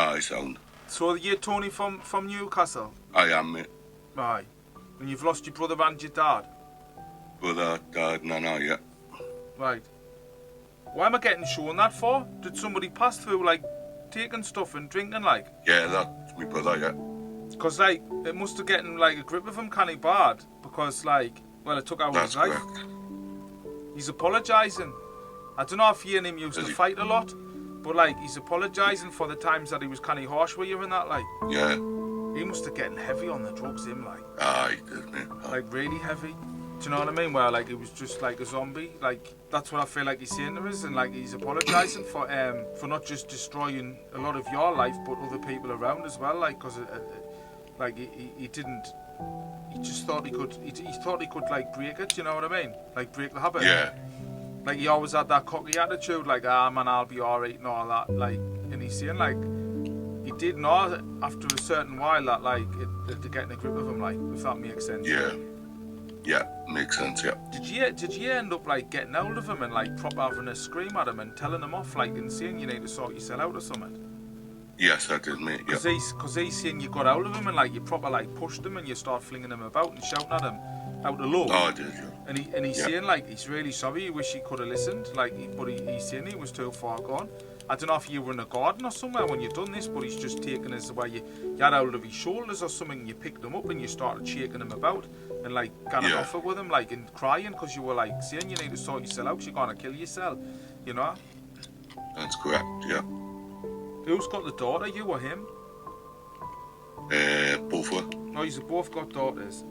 Aye, sound. So you're Tony from Newcastle? I am, mate. Aye. And you've lost your brother and your dad? Brother, dad, no, yeah. Right. Why am I getting shown that for? Did somebody pass through, like, taking stuff and drinking, like? Yeah, that's my brother, yeah. Because, like, it must have gotten, like, a grip of him canny bad. Because, like, well, it took out his life. Correct. He's apologising. I don't know if he and him used to fight a lot, but, like, he's apologising for the times that he was canny harsh with you and that, like. Yeah. He must have getting heavy on the drugs, him, like. Aye, did, mate. Like, really heavy. Do you know what I mean? Where, like, he was just like a zombie. Like, that's what I feel like he's saying to us. And, like, he's apologising for not just destroying a lot of your life, but other people around as well. Like, because, like, he didn't... He just thought he could... He thought he could, like, break it, you know what I mean? Like, break the habit. Yeah. Like, he always had that cocky attitude, like, man, I'll be alright and all that. Like, and he's saying, like, he did know after a certain while that, like, they're getting a grip of him, like, if that makes sense. Yeah. Yeah, makes sense, yeah. Did you end up, like, getting hold of him and, like, proper having a scream at him and telling him off, like, and saying you need to sort yourself out or something? Yes, I did, mate, yeah. Because he's saying you got hold of him and, like, you proper, like, pushed him and you start flinging him about and shouting at him out of love. Oh, I did, yeah. And he's saying, like, he's really sorry, he wish he could have listened, like, but he's saying he was too far gone. I don't know if you were in a garden or somewhere when you done this, but he's just taken us where you had hold of his shoulders or something, and you picked him up and you started shaking him about and, like, got an offer with him, like, and crying because you were, like, saying you need to sort yourself out, you're gonna kill yourself, you know? That's correct, yeah. Who's got the daughter, you or him? Both were. Oh, you've both got daughters.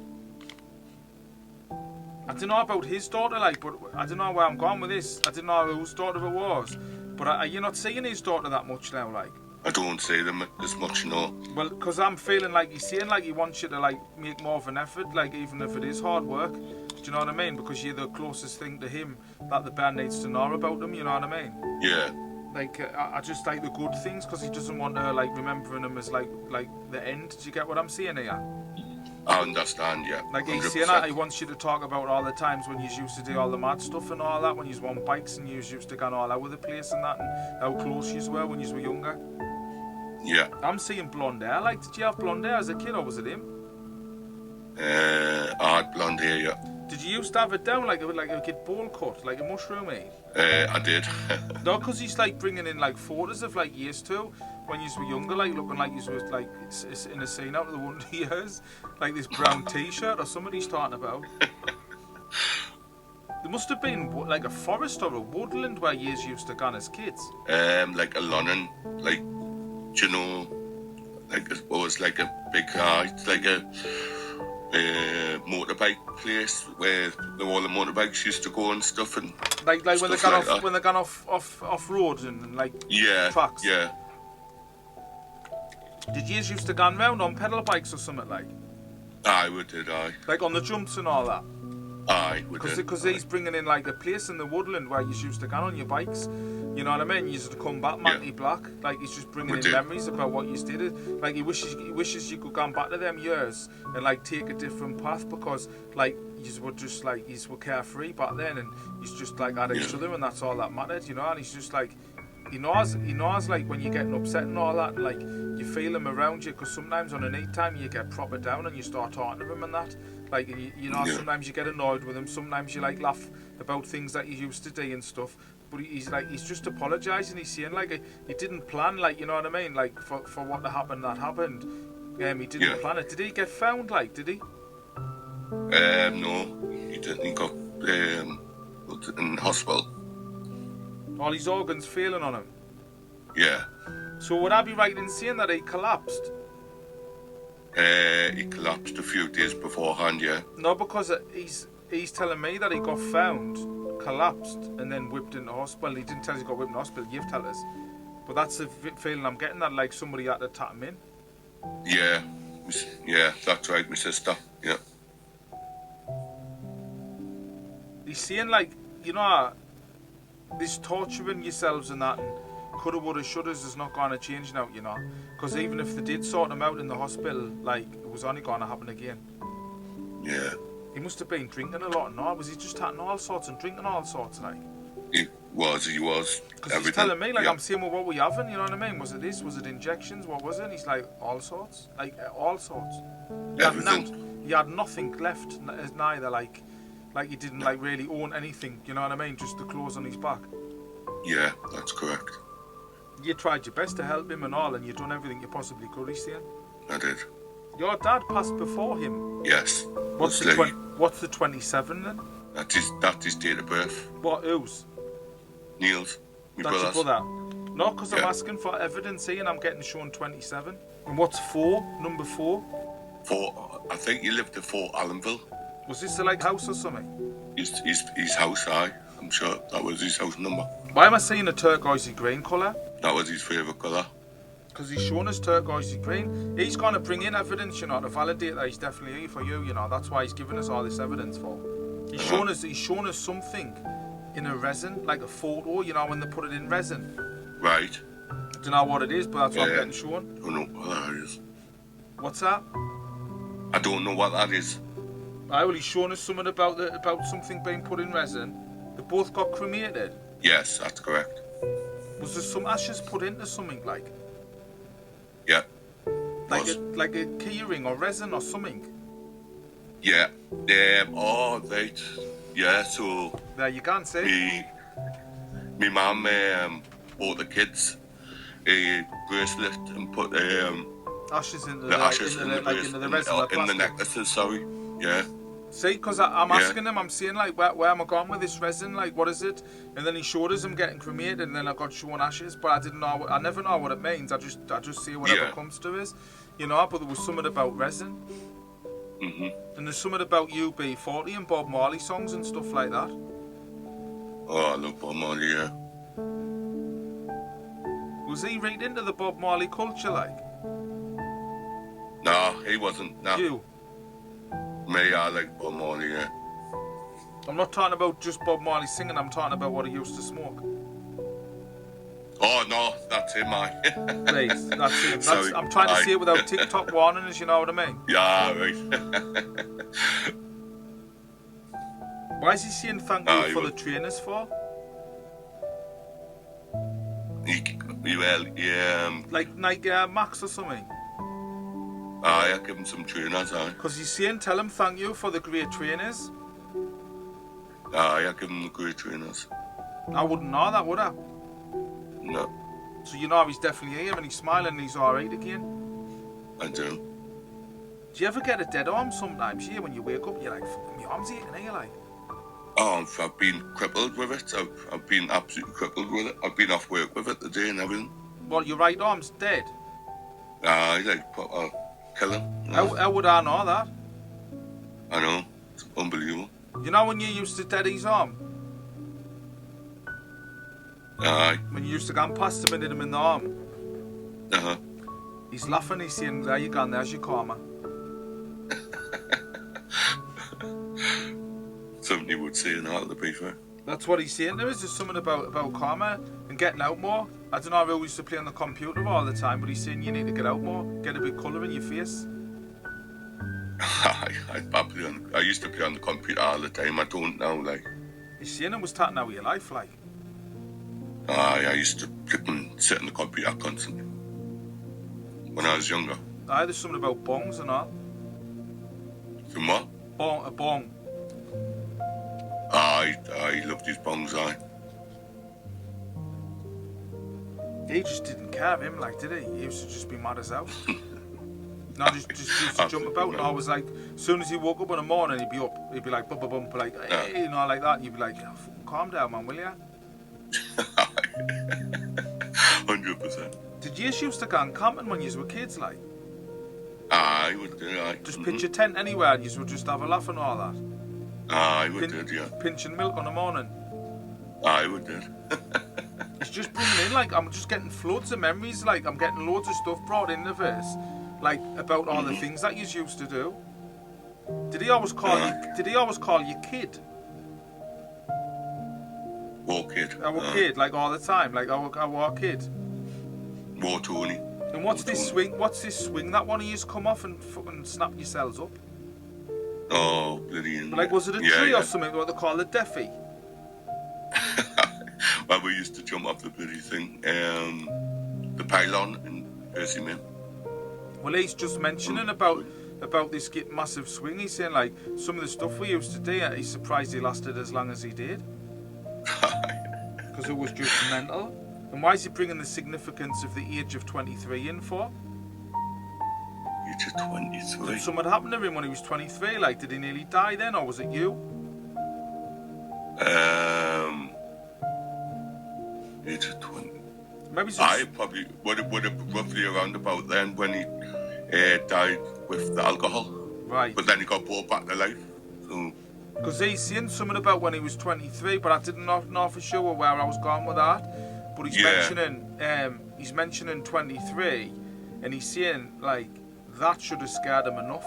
I don't know about his daughter, like, but I don't know where I'm going with this. I didn't know whose daughter it was. But are you not seeing his daughter that much now, like? I don't see them as much, no. Well, because I'm feeling like he's saying, like, he wants you to, like, make more of an effort, like, even if it is hard work. Do you know what I mean? Because you're the closest thing to him that the band needs to know about him, you know what I mean? Yeah. Like, I just like the good things because he doesn't want to, like, remembering him as, like the end. Do you get what I'm saying here? I understand, yeah. Like, he's saying that he wants you to talk about all the times when you used to do all the mad stuff and all that, when you was on bikes and you used to go all over the place and that, and how close you were when you were younger. Yeah. I'm seeing blonde hair. Like, did you have blonde hair as a kid or was it him? I had blonde hair, yeah. Did you used to have it down like a kid bowl cut, like a mushroom head? I did. No, because he's, like, bringing in, like, photos of, like, years too, when you were younger, like, looking like you was, like, in a scene out of the Wonder Years, like this brown t-shirt or something he's talking about. There must have been, like, a forest or a woodland where you used to go as kids. Like a Lunnon, like, do you know, like, it was like a big car, it's like a motorbike place where all the motorbikes used to go and stuff, and like when they got like off when they got off road and like tracks. Yeah. Did you used to go round on pedal bikes or something like? Aye, we did. Aye. Like on the jumps and all that. Aye, we did. Because he's bringing in, like, a place in the woodland where you used to go on your bikes. You know what I mean? You used to come back manty black. Like, he's just bringing in memories about what you did. Like, he wishes you could go back to them years and, like, take a different path because, like, you were just, like, you were carefree back then and he's just, like, at each other and that's all that mattered, you know? And he's just, like, he knows, like, when you're getting upset and all that, like, you feel him around you because sometimes on a night time you get proper down and you start talking to him and that. Like, you know, sometimes you get annoyed with him, sometimes you, like, laugh about things that you used to do and stuff. But he's just apologising. He's saying, like, he didn't plan, like, you know what I mean, like, for what happened that happened. He didn't plan it. Did he get found, like, did he? No, he didn't. He got in hospital. All his organs failing on him? Yeah. So would I be right in saying that he collapsed? He collapsed a few days beforehand, yeah. No, because he's telling me that he got found, collapsed, and then whipped into hospital. He didn't tell us he got whipped into hospital, you've told us. But that's the feeling I'm getting, that, like, somebody had to tap him in. Yeah, that's right, my sister, yeah. He's saying, like, you know, this torturing yourselves and that, and coulda, woulda, shouldas is not going to change now, you know. Because even if they did sort him out in the hospital, like, it was only going to happen again. Yeah. He must have been drinking a lot, no? Was he just having all sorts and drinking all sorts, like? He was. Because he's Everything. telling me, like, Yeah. I'm saying, well, what were you having? You know what I mean? Was it this? Was it injections? What was it? And he's like, all sorts. Like, all sorts. Everything. He had nothing left, neither. Like he didn't, like, really own anything. You know what I mean? Just the clothes on his back. Yeah, that's correct. You tried your best to help him and all, and you done everything you possibly could, he's saying. I did. Your dad passed before him. Yes. What's the 27 then? That's his date of birth. What, whose? Neil's. My That's brother's. your brother? No, because I'm Yeah. asking for evidence here and I'm getting shown 27. And what's 4? Number 4? I think he lived at Fort Allenville. Was this a, like, house or something? His house, I'm sure that was his house number. Why am I seeing a turquoisey green colour? That was his favourite colour. Because he's shown us turquoisey green. He's going to bring in evidence, you know, to validate that he's definitely here for you, you know. That's why he's giving us all this evidence for. He's shown us something in a resin, like a photo, you know, when they put it in resin. Right. I don't know what it is, but that's what I'm getting shown. I don't know what that is. What's that? I don't know what that is. Well, he's shown us something about something being put in resin. They both got cremated. Yes, that's correct. Was there some ashes put into something, like? Yeah. Like a key ring or resin or something? Yeah. Oh, right. Yeah, so... There you can see. My mum bought the kids a bracelet and put Ashes into the ashes in the resin. in the necklaces, sorry. Yeah. See, because I'm asking him, I'm saying, like, where am I going with this resin? Like, what is it? And then he showed us him getting cremated, and then I got shown ashes, but I didn't know. I never know what it means. I just see whatever comes to us, you know. But there was something about resin. Mhm. And there's something about UB40 and Bob Marley songs and stuff like that. Oh, I love Bob Marley, yeah. Was he right into the Bob Marley culture, like? No, he wasn't. No. You? Me, I like Bob Marley, yeah. I'm not talking about just Bob Marley singing, I'm talking about what he used to smoke. Oh, no, that's him, Right, that's him. Sorry, I'm trying to say it without TikTok warning us, you know what I mean? Yeah, right. Why is he saying thank you for the trainers for? Like Nike Max or something? I give him some trainers, Because he's saying tell him thank you for the great trainers. I give him the great trainers. I wouldn't know that, would I? No, So you know he's definitely here and he's smiling and he's alright again. I do. Do you ever get a dead arm sometimes, yeah, when you wake up you're like, fucking my arm's aching, are you like? Oh, I've been crippled with it. I've been absolutely crippled with it. I've been off work with it today and everything. Well, your right arm's dead. I like proper killing. How would I know that? I know. It's unbelievable. You know when you used to dead his arm? Aye. When you used to go and past him and hit him in the arm? Uh-huh. He's laughing, he's saying, there you go, there's your karma. Somebody would say that, to be fair. That's what he's saying. There is just something about karma and getting out more. I don't know if he used to play on the computer all the time, but he's saying you need to get out more, get a bit colour in your face. I used to play on the computer all the time. I don't now, like. He's saying it was taking out your life, like. I used to flip and sit on the computer constantly when I was younger. There's something about bongs and all. Some what? A bong. I loved his bongs, He just didn't care, him, like, did he? He used to just be mad as hell. No, just used to jump about, and I was like, as soon as he woke up in the morning, he'd be up, he'd be like, bump, bump, like, hey, you know, like that. You'd be like, oh, fucking calm down, man, will ya? 100%. Did you used to go and camping when you were kids, like? I would do, Just pitch your tent anywhere, and you would just have a laugh and all that. I would do, yeah. Pinching milk in the morning. I would do. It's just bringing in, like, I'm just getting floods of memories, like, I'm getting loads of stuff brought in the verse, like, about all the things that you used to do. Did he always call you kid? War kid. Our kid, like, all the time, like, our kid. War Tony. And what's this swing that one of you's come off and fucking snap yourselves up? Oh, bloody. Like, was it a tree or something, what they call a deafy? Well, we used to jump off the bloody thing, the pylon in Percy Mill. Well, he's just mentioning about this massive swing. He's saying like some of the stuff we used to do. He's surprised he lasted as long as he did because it was just mental. And why is he bringing the significance of the age of 23 in for? Age of 23. Did something happen to him when he was 23? Like, did he nearly die then, or was it you? Age of 20. Maybe I probably would have roughly around about then when he died with the alcohol. Right. But then he got brought back to life. So. Because he's saying something about when he was 23, but I didn't know for sure where I was going with that. But he's mentioning 23, and he's saying like that should have scared him enough.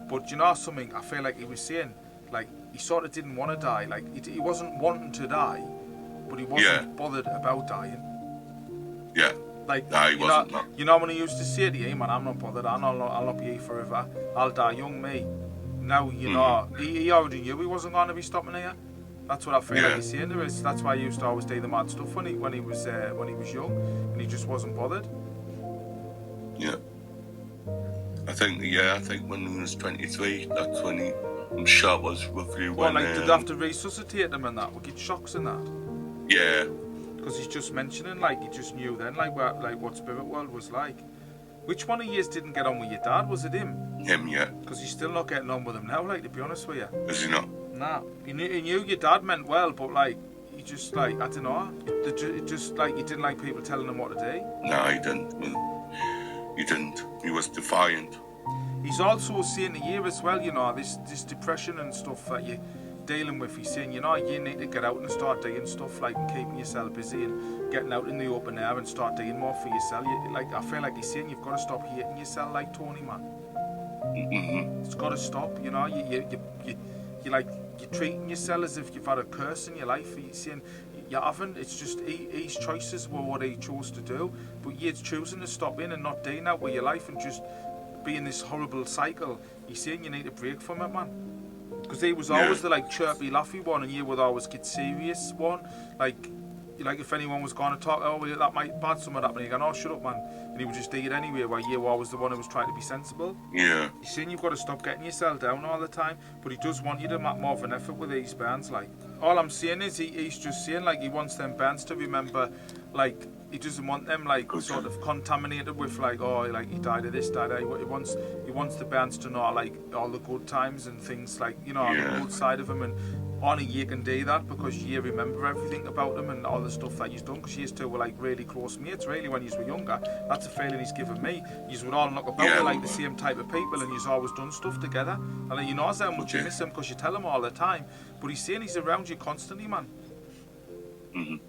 But you know something? I feel like he was saying like he sort of didn't want to die. Like he wasn't wanting to die, but he wasn't bothered about dying. Yeah. Like, nah, he wasn't. You know when he used to say to you, hey man, I'm not bothered. I'll not be here forever. I'll die young, me. Now you know he already knew he wasn't going to be stopping here. That's what I feel like he's saying to us. That's why he used to always do the mad stuff when he was young, and he just wasn't bothered. Yeah. I think when he was 23, that's when he. I'm sure it was roughly when. Well, like did they have to resuscitate him and that? Would get shocks and that? Yeah. Because he's just mentioning like he just knew then like what spirit world was like. Which one of you didn't get on with your dad? Was it him? Him, yeah. Because he's still not getting on with him now. Like to be honest with you. Is he not? Nah, he knew your dad meant well, but like he just like I don't know. It just like he didn't like people telling him what to do. No, he didn't. He didn't. He was defiant. He's also saying to you as well, you know, this depression and stuff that you're dealing with. He's saying, you know, you need to get out and start doing stuff like and keeping yourself busy and getting out in the open air and start doing more for yourself. Like I feel like he's saying you've got to stop hating yourself, like Tony, man. Mm-hmm. It's got to stop. You know, you're treating yourself as if you've had a curse in your life. He's saying you haven't. It's just his choices were what he chose to do, but you're choosing to stop in and not doing that with your life and just be in this horrible cycle. He's saying you need to break from it, man. Because he was always the like chirpy, laughy one, and you would always get serious one. Like if anyone was going to talk, oh, well, that might bad something happening, you go, oh, shut up, man. And he would just do it anyway, while you were always the one who was trying to be sensible. Yeah. He's saying you've got to stop getting yourself down all the time, but he does want you to make more of an effort with these bands. Like, all I'm saying is he's just saying like he wants them bands to remember, like he doesn't want them like sort of contaminated with like, oh, like he died of this, died of that. He wants the bands to know like all the good times and things like, you know, on the good side of him, and only you can do that because you remember everything about him and all the stuff that he's done, because you two were like really close mates really when you were younger. That's a feeling he's given me. You would all knock about like the same type of people, and you've always done stuff together, and he knows how much you miss him because you tell him all the time, but he's saying he's around you constantly, man. Mm-hmm.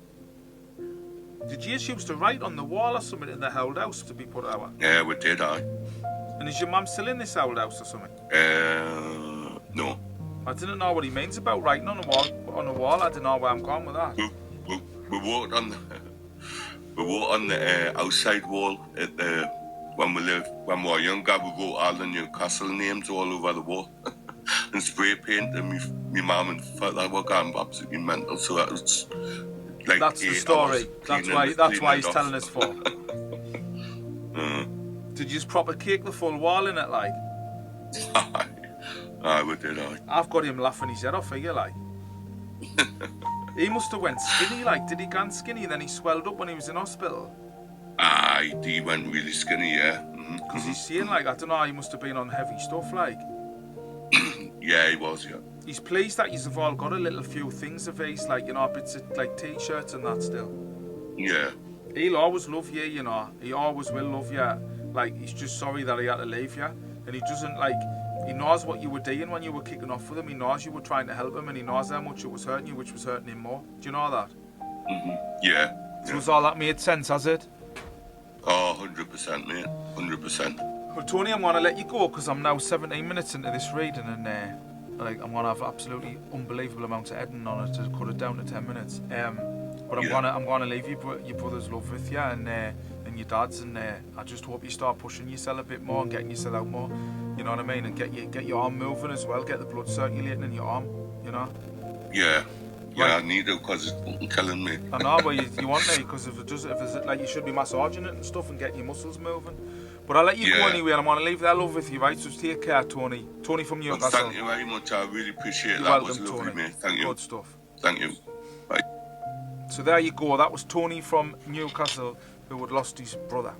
Did you used to write on the wall or something in the old house to be put out? Yeah, we did, And is your mum still in this old house or something? No. I didn't know what he means about writing on a wall. I didn't know where I'm going with that. We walked on the outside wall at the when we were younger. We wrote all the Newcastle names all over the wall and spray painted. Me mum and father were going absolutely mental. So that was like that's the story. That's why he's telling us for. Did you just proper cake the full wall in it, like? We did. I've got him laughing his head off here, like. He must have went skinny, like. Did he go skinny and then he swelled up when he was in hospital? He went really skinny, yeah. Because he's saying, like, I don't know, he must have been on heavy stuff, like. Yeah, he was, yeah. He's pleased that you've all got a little few things of his, like, you know, bits of, like, t-shirts and that still. Yeah. He'll always love you, you know. He always will love you. Like, he's just sorry that he had to leave you. And he doesn't, like, he knows what you were doing when you were kicking off with him. He knows you were trying to help him, and he knows how much it was hurting you, which was hurting him more. Do you know that? Yeah. So has all that made sense, has it? Oh, 100%, mate. 100%. Well, Tony, I'm going to let you go because I'm now 17 minutes into this reading, and like I'm going to have absolutely unbelievable amounts of editing on it to cut it down to 10 minutes. But I'm going to leave your brother's love with you and your dad's, and I just hope you start pushing yourself a bit more and getting yourself out more. You know what I mean? And get your arm moving as well. Get the blood circulating in your arm. You know. Yeah. Yeah, I need it because it's fucking killing me. I know, but you want it because if it's like you should be massaging it and stuff and getting your muscles moving. But I'll let you go anyway, and I'm going to leave that love with you, right? So take care, Tony. Tony from Newcastle. Thank you very much. I really appreciate You're that. welcome, Was lovely, Tony. mate. Thank you. Good stuff. Thank you. Bye. So there you go. That was Tony from Newcastle who had lost his brother.